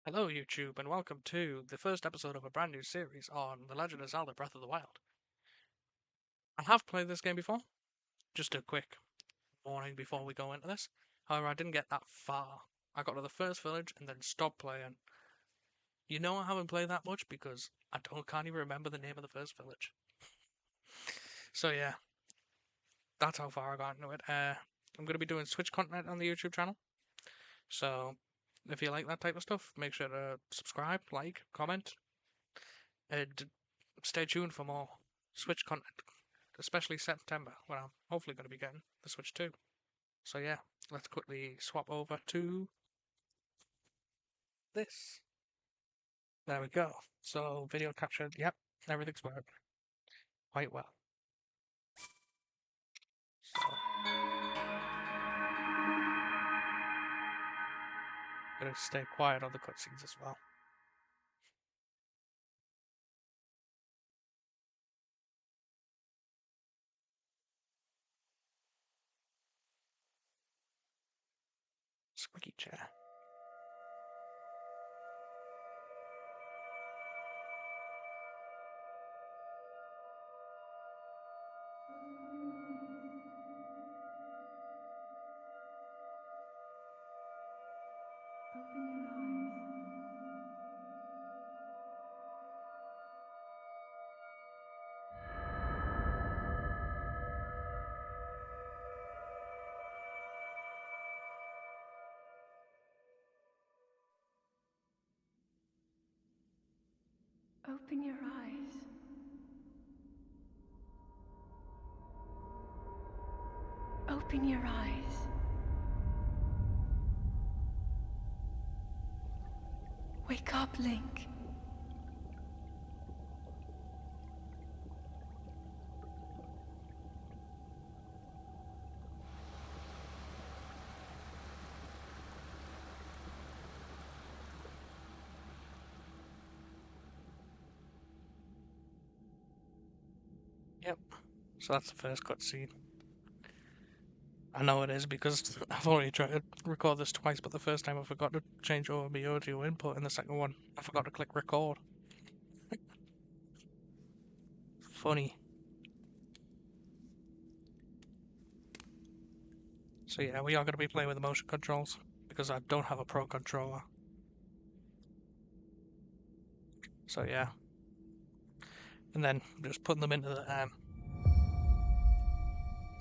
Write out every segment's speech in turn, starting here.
Hello, YouTube, and welcome to the first episode of a brand new series on The Legend of Zelda Breath of the Wild. I have played this game before, just a quick warning before we go into this. However, I didn't get that far. I got to the first village and then stopped playing. You know I haven't played that much because can't even remember the name of the first village. So yeah, that's how far I got into it. I'm going to be doing Switch content on the YouTube channel. So if you like that type of stuff, make sure to subscribe, like, comment, and stay tuned for more Switch content, especially September, when I'm hopefully going to be getting the Switch 2. So yeah, let's quickly swap over to this. There we go. So video captured, yep, everything's working quite well. So I'm gonna stay quiet on the cutscenes as well. Squeaky chair. Open your eyes. Open your eyes. Wake up, Link. Yep. So that's the first cutscene. I know it is because I've already tried to record this twice, but the first time I forgot to change over my audio input, and the second one I forgot to click record. Funny. So yeah, we are going to be playing with the motion controls because I don't have a Pro controller. So yeah, and then just putting them into the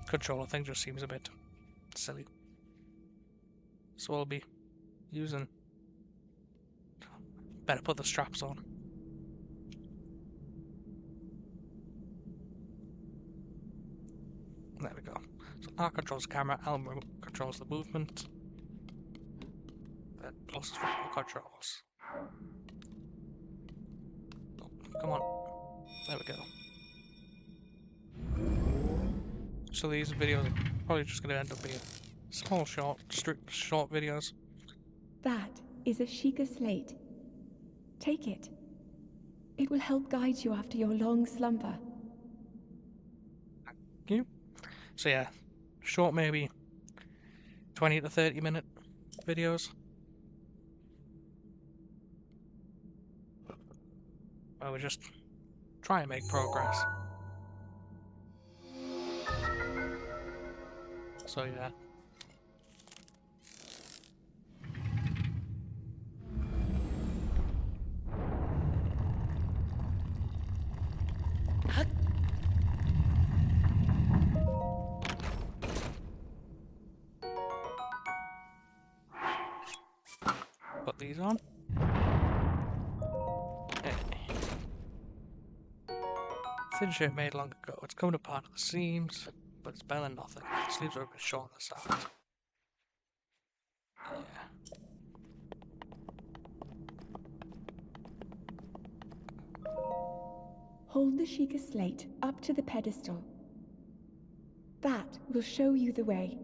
controller thing just seems a bit silly. So we'll be using. Better put the straps on. There we go. So R controls the camera, L controls the movement. Plus remote controls. Oh, come on. There we go. So these videos are probably just going to end up being small, short videos. That is a Sheikah slate. Take it. It will help guide you after your long slumber. Thank you. So yeah, short, maybe 20 to 30-minute videos. Where we just try and make progress. So yeah. Put these on. Thin shirt made long ago. It's coming apart at the seams, but it's better than nothing. The sleeves are a bit short on the sides. Yeah. Hold the Sheikah slate up to the pedestal. That will show you the way.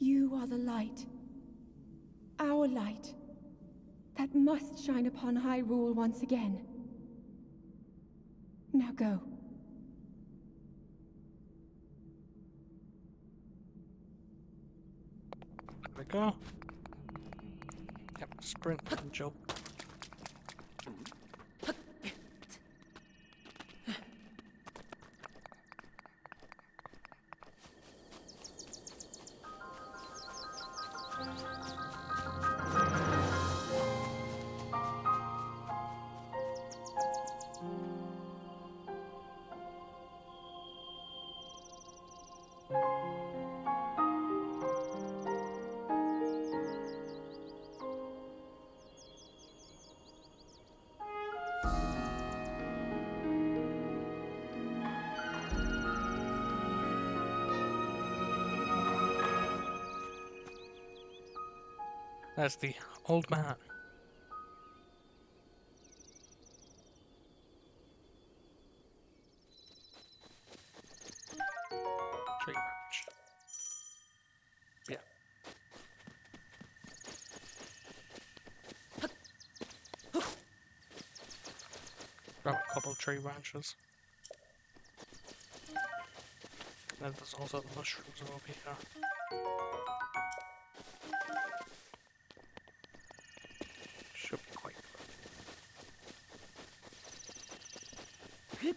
You are the light. Our light. That must shine upon Hyrule once again. Now go. There we go. Yep, sprint and jump. There's the old man. Tree branch. Yeah. Grab a couple of tree branches. And there's also the mushrooms over here. Should be quite good.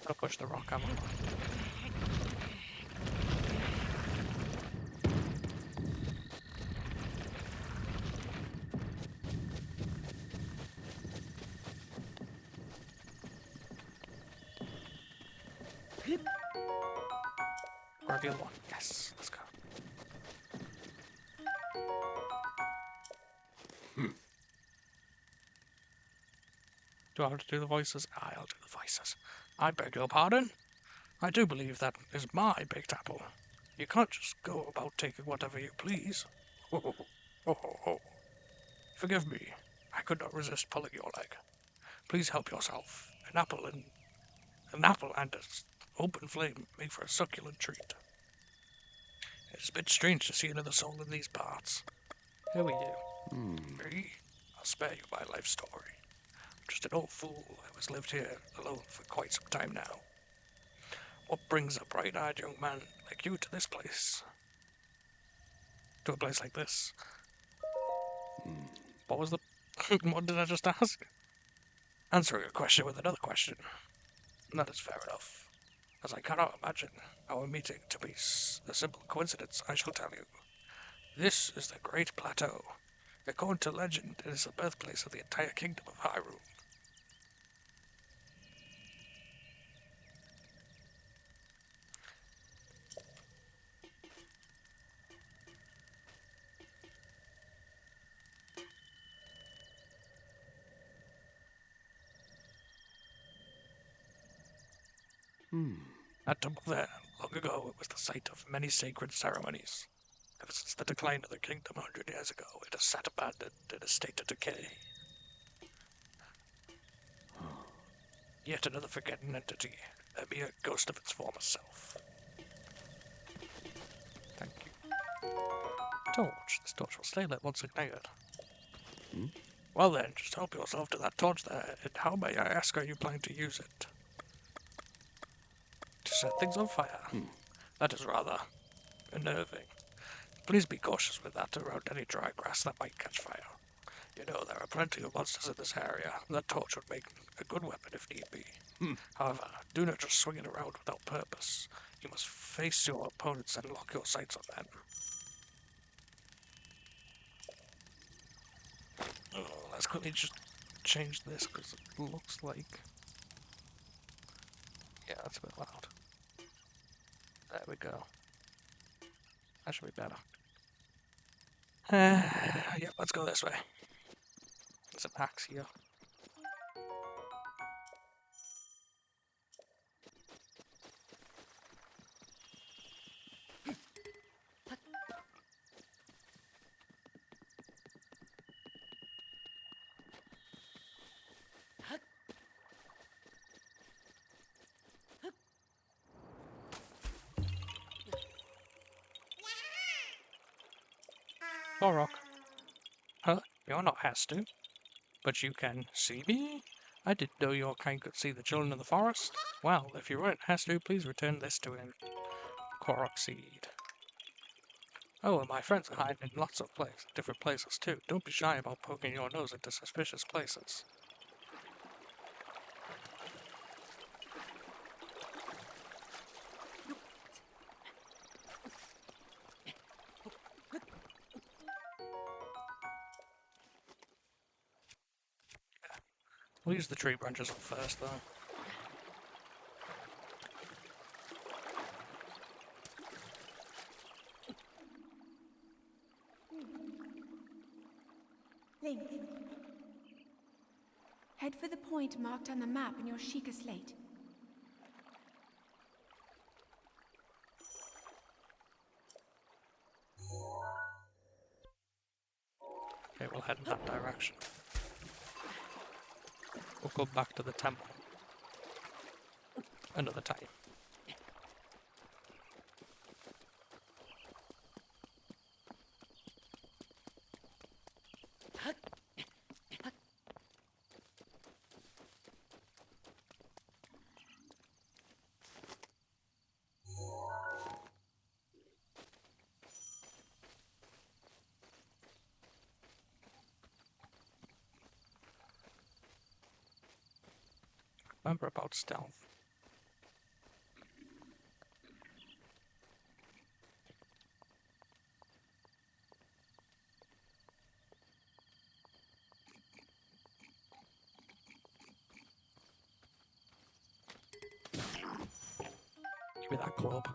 I'll push the rock ammo. Grab the other one. Yes, let's go. Do I have to do the voices? I'll do the voices. I beg your pardon? I do believe that is my baked apple. You can't just go about taking whatever you please. Ho ho ho. Ho ho ho. Forgive me. I could not resist pulling your leg. Please help yourself. An apple and an open flame make for a succulent treat. It's a bit strange to see another soul in these parts. Who are you? Me? I'll spare you my life story. I'm just an old fool who has lived here alone for quite some time now. What brings a bright-eyed young man like you to this place? To a place like this? What was the... what did I just ask? Answering a question with another question. That is fair enough. As I cannot imagine our meeting to be a simple coincidence, I shall tell you. This is the Great Plateau. According to legend, it is the birthplace of the entire kingdom of Hyrule. That temple there, long ago, it was the site of many sacred ceremonies. Ever since the decline of the kingdom 100 years ago, it has sat abandoned in a state of decay. Yet another forgotten entity, a mere ghost of its former self. Thank you. Torch. This torch will stay lit once ignited. Well then, just help yourself to that torch there, and how, may I ask, are you planning to use it? To set things on fire? That is rather unnerving. Please be cautious with that around any dry grass that might catch fire. You know, there are plenty of monsters in this area. That torch would make a good weapon if need be. However, do not just swing it around without purpose. You must face your opponents and lock your sights on them. Oh, let's quickly just change this because it looks like... yeah, that's a bit loud. There we go. That should be better. Yeah, let's go this way. There's an axe here. Korok. Huh? You're not Hastu, but you can see me? I didn't know your kind could see the children of the forest. Well, if you weren't Hastu, please return this to him. Korok seed. Oh, and my friends are hiding in lots of different places too. Don't be shy about poking your nose into suspicious places. We'll use the tree branches up first, though. Link. Head for the point marked on the map in your Sheikah slate. Okay, we'll head in that direction. We'll go back to the temple another time. Remember about stealth. Give me that club.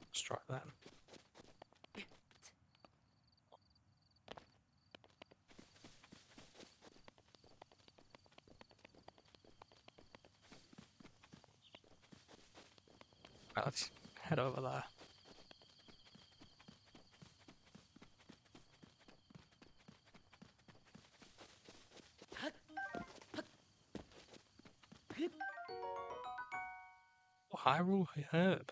Let's try that. Right, let's head over there. Oh, Hyrule Herb.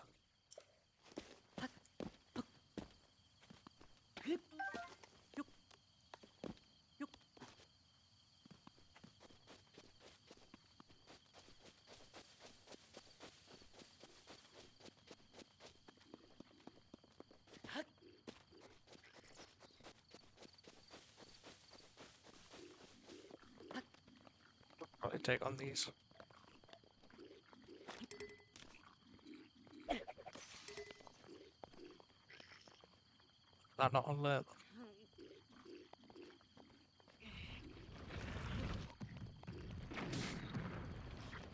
Probably take on these. That not on leather.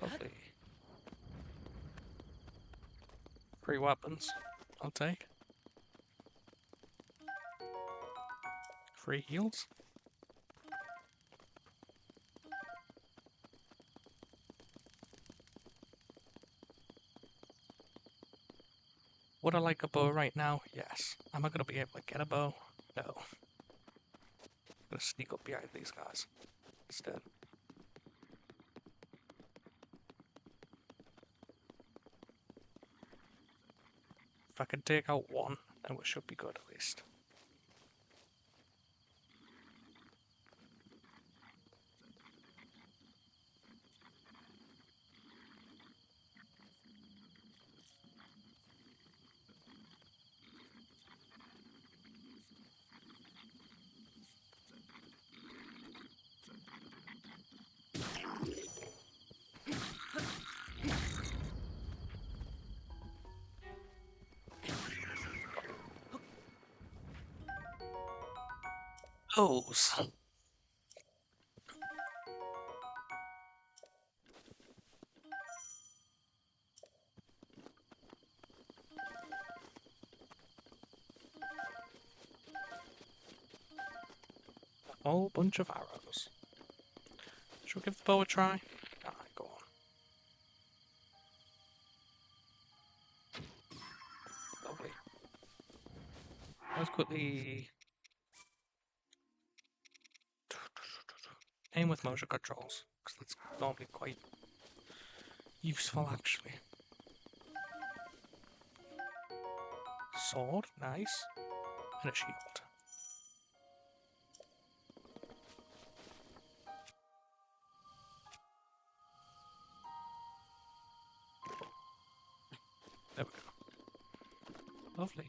Lovely. 3 weapons. I'll take. 3 heals. Would I like a bow right now? Yes. Am I gonna be able to get a bow? No. I'm gonna sneak up behind these guys instead. If I can take out one, then we should be good at least. Those. A whole bunch of arrows. Should we give the bow a try? Alright, go on. Lovely. quickly aim with motion controls, because that's normally quite useful actually. Sword, nice. And a shield. There we go. Lovely.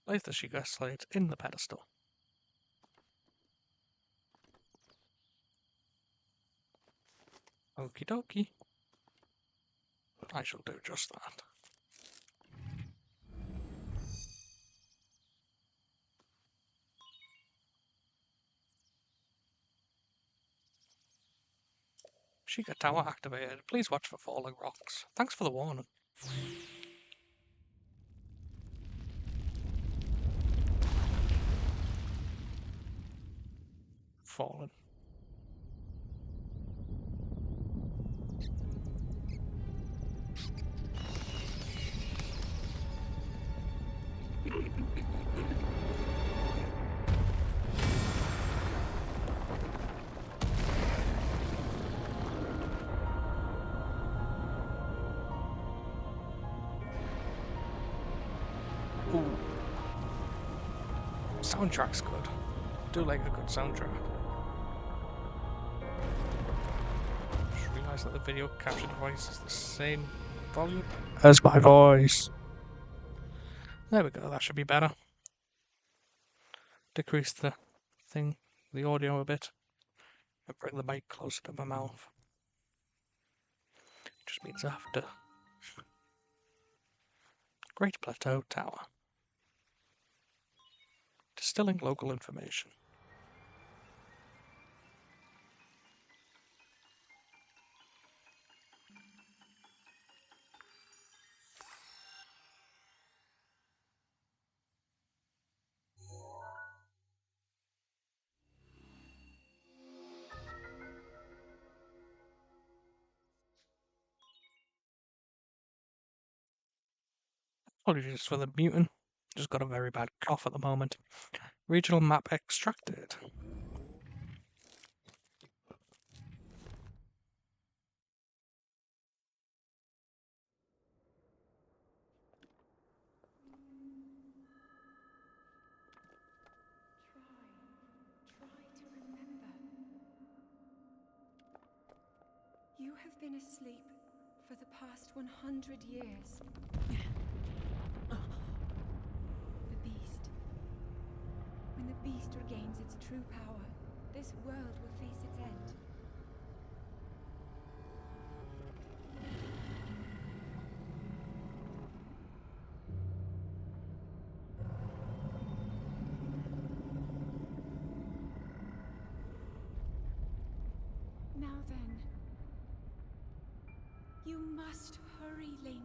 Place the Sheikah slate in the pedestal. Okie dokie. I shall do just that. Sheikah Tower activated. Please watch for falling rocks. Thanks for the warning. Fallen. Ooh. Soundtrack's good. Do like a good soundtrack. Just realised that the video capture device is the same volume as my voice. There we go, that should be better. Decrease the audio a bit, and bring the mic closer to my mouth. Just means after. Great Plateau Tower. Distilling local information. Apologies for the muting. Just got a very bad cough at the moment. Regional map extracted. Try to remember. You have been asleep for the past 100 years. The beast. When the beast regains its true power, this world will face its end. Now then, you must hurry, Link.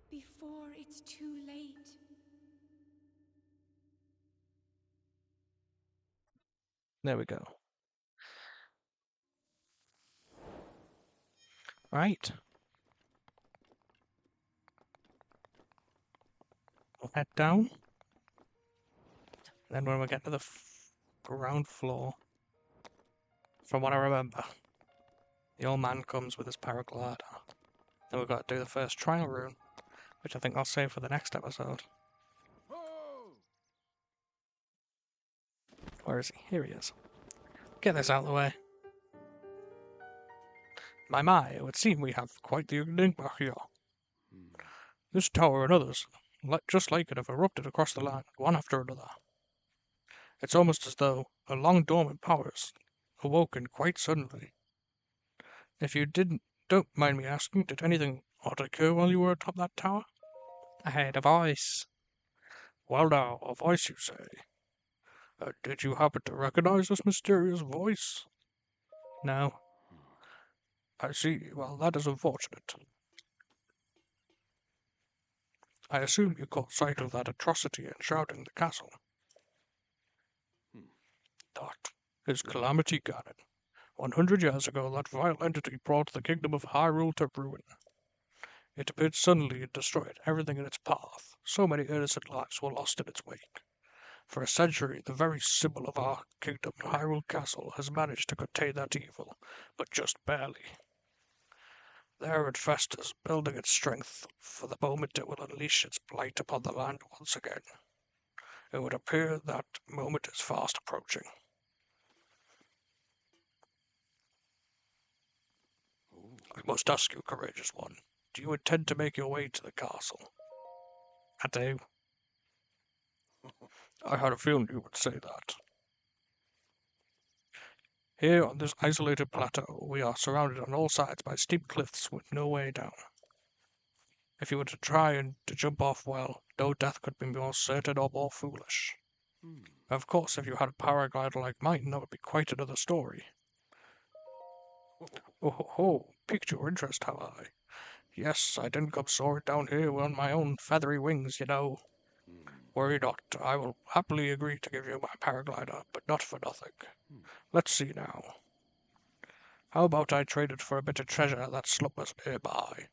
Before it's too late. There we go. Right. We'll head down. Then when we get to the ground floor, from what I remember, the old man comes with his paraglider. Then we've got to do the first trial room, which I think I'll save for the next episode. Where is he? Here he is. Get this out of the way. My, it would seem we have quite the enigma here. This tower and others, just like it, have erupted across the land, one after another. It's almost as though a long dormant powers awoken quite suddenly. If you don't mind me asking, did anything odd occur while you were atop that tower? I heard a voice. Well now, a voice you say. Did you happen to recognize this mysterious voice? No. I see. Well, that is unfortunate. I assume you caught sight of that atrocity enshrouding the castle. That is Calamity Ganon, 100 years ago, that vile entity brought the kingdom of Hyrule to ruin. It appeared suddenly and destroyed everything in its path. So many innocent lives were lost in its wake. For a century, the very symbol of our kingdom, Hyrule Castle, has managed to contain that evil, but just barely. There it festers, building its strength for the moment it will unleash its blight upon the land once again. It would appear that moment is fast approaching. I must ask you, courageous one, do you intend to make your way to the castle? I do. I had a feeling you would say that. Here on this isolated plateau, we are surrounded on all sides by steep cliffs with no way down. If you were to try and to jump off, well, no death could be more certain or more foolish. Of course, if you had a paraglider like mine, that would be quite another story. Oh ho ho, piqued your interest, have I? Yes, I didn't come soaring down here on my own feathery wings, you know. Worry not, I will happily agree to give you my paraglider, but not for nothing. Let's see now. How about I trade it for a bit of treasure that slumbers nearby?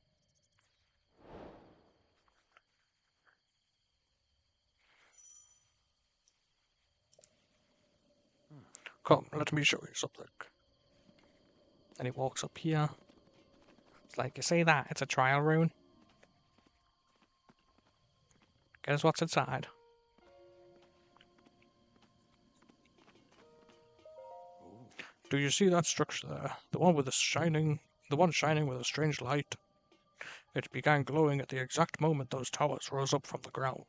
Come, let me show you something. And he walks up here. It's like, you see that? It's a trial rune. Guess what's inside? Do you see that structure there? The one shining with a strange light. It began glowing at the exact moment those towers rose up from the ground.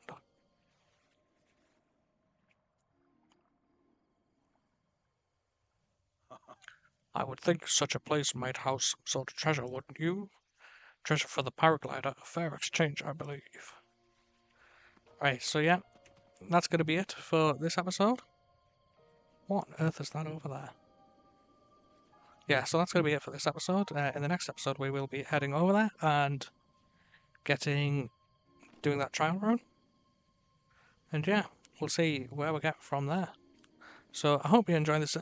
I would think such a place might house some sort of treasure, wouldn't you? Treasure for the paraglider, a fair exchange, I believe. Right, so yeah, that's going to be it for this episode. What on earth is that over there? Yeah, so that's going to be it for this episode. In the next episode, we will be heading over there and doing that trial run. And yeah, we'll see where we get from there. So I hope you enjoyed this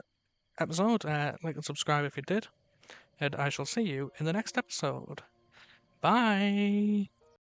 episode. Like and subscribe if you did. And I shall see you in the next episode. Bye!